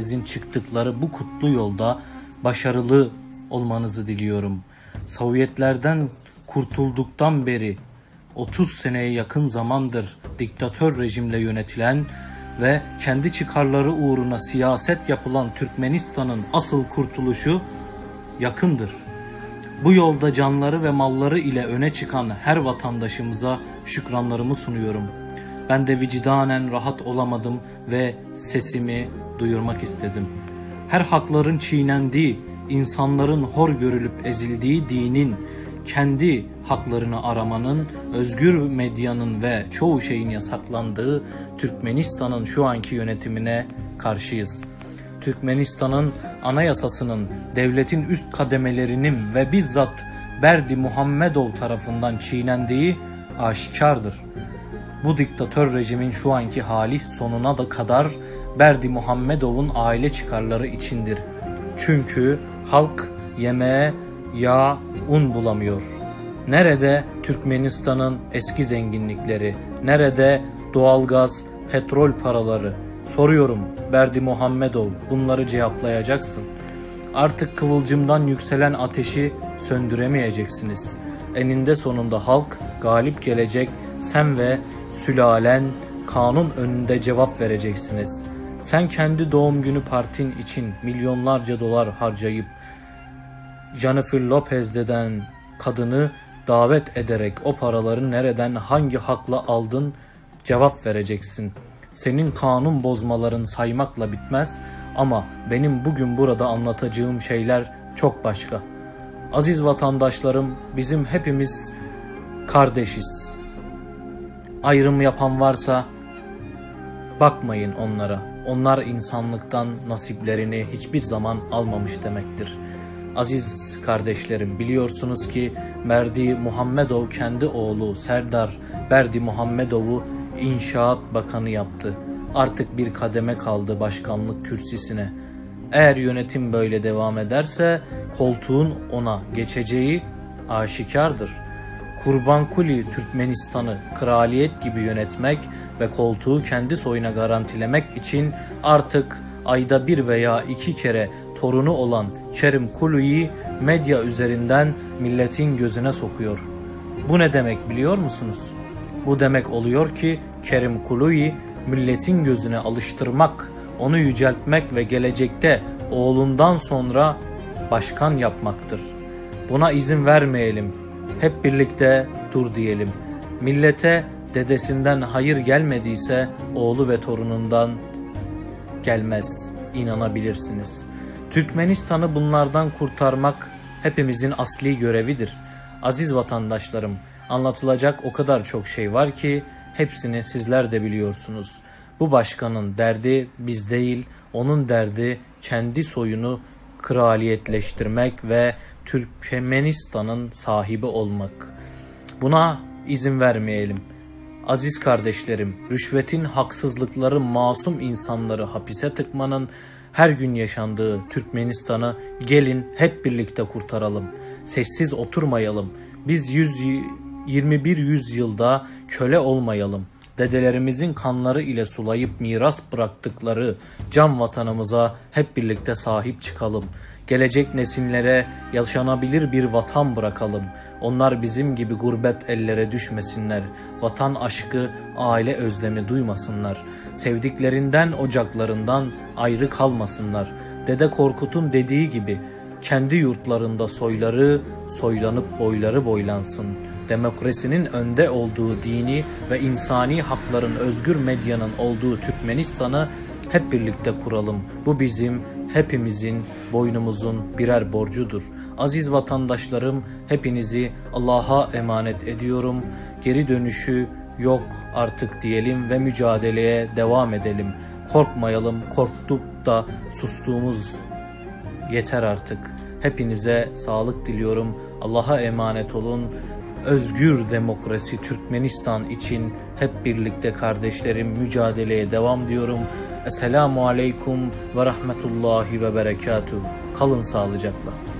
hepinizin çıktıkları bu kutlu yolda başarılı olmanızı diliyorum. Sovyetlerden kurtulduktan beri 30 seneye yakın zamandır diktatör rejimle yönetilen ve kendi çıkarları uğruna siyaset yapılan Türkmenistan'ın asıl kurtuluşu yakındır. Bu yolda canları ve malları ile öne çıkan her vatandaşımıza şükranlarımı sunuyorum. Ben de vicdanen rahat olamadım ve sesimi duyurmak istedim. Her hakların çiğnendiği, insanların hor görülüp ezildiği dinin, kendi haklarını aramanın, özgür medyanın ve çoğu şeyin yasaklandığı Türkmenistan'ın şu anki yönetimine karşıyız. Türkmenistan'ın anayasasının, devletin üst kademelerinin ve bizzat Berdi Muhammedov tarafından çiğnendiği aşikardır. Bu diktatör rejimin şu anki hali sonuna da kadar Berdi Muhammedov'un aile çıkarları içindir. Çünkü halk yemeğe yağ, un bulamıyor. Nerede Türkmenistan'ın eski zenginlikleri? Nerede doğalgaz, petrol paraları? Soruyorum Berdi Muhammedov, bunları cevaplayacaksın. Artık kıvılcımdan yükselen ateşi söndüremeyeceksiniz. Eninde sonunda halk galip gelecek, sen ve sülalen kanun önünde cevap vereceksiniz. Sen kendi doğum günü partin için milyonlarca dolar harcayıp Jennifer Lopez deden kadını davet ederek o paraları nereden, hangi hakla aldın cevap vereceksin. Senin kanun bozmaların saymakla bitmez ama benim bugün burada anlatacağım şeyler çok başka. Aziz vatandaşlarım, bizim hepimiz kardeşiz. Ayrım yapan varsa bakmayın onlara. Onlar insanlıktan nasiplerini hiçbir zaman almamış demektir. Aziz kardeşlerim, biliyorsunuz ki Berdi Muhammedov kendi oğlu Serdar Berdi Muhammedov'u İnşaat Bakanı yaptı. Artık bir kademe kaldı başkanlık kürsüsüne. Eğer yönetim böyle devam ederse koltuğun ona geçeceği aşikardır. Kurbankuli Türkmenistan'ı kraliyet gibi yönetmek ve koltuğu kendi soyuna garantilemek için artık ayda bir veya iki kere torunu olan Kerim Kulu'yu medya üzerinden milletin gözüne sokuyor. Bu ne demek biliyor musunuz? Bu demek oluyor ki Kerim Kulu'yu milletin gözüne alıştırmak, onu yüceltmek ve gelecekte oğlundan sonra başkan yapmaktır. Buna izin vermeyelim. Hep birlikte dur diyelim. Millete dedesinden hayır gelmediyse oğlu ve torunundan gelmez. İnanabilirsiniz. Türkmenistan'ı bunlardan kurtarmak hepimizin asli görevidir. Aziz vatandaşlarım, anlatılacak o kadar çok şey var ki hepsini sizler de biliyorsunuz. Bu başkanın derdi biz değil, onun derdi kendi soyunu kraliyetleştirmek ve Türkmenistan'ın sahibi olmak. Buna izin vermeyelim. Aziz kardeşlerim, rüşvetin, haksızlıkları, masum insanları hapise tıkmanın her gün yaşandığı Türkmenistan'ı gelin hep birlikte kurtaralım. Sessiz oturmayalım. Biz 21 yüzyılda köle olmayalım. Dedelerimizin kanları ile sulayıp miras bıraktıkları can vatanımıza hep birlikte sahip çıkalım. Gelecek nesillere yaşanabilir bir vatan bırakalım. Onlar bizim gibi gurbet ellere düşmesinler. Vatan aşkı, aile özlemi duymasınlar. Sevdiklerinden, ocaklarından ayrı kalmasınlar. Dede Korkut'un dediği gibi kendi yurtlarında soyları soylanıp boyları boylansın. Demokrasinin önde olduğu dini ve insani hakların özgür medyanın olduğu Türkmenistan'ı hep birlikte kuralım. Bu bizim hepimizin boynumuzun birer borcudur. Aziz vatandaşlarım, hepinizi Allah'a emanet ediyorum. Geri dönüşü yok artık diyelim ve mücadeleye devam edelim. Korkmayalım, korktuk da sustuğumuz yeter artık. Hepinize sağlık diliyorum. Allah'a emanet olun. Özgür demokrasi Türkmenistan için hep birlikte kardeşlerim mücadeleye devam diyorum. Esselamu Aleyküm ve Rahmetullahi ve Berekatuhu. Kalın sağlıcakla.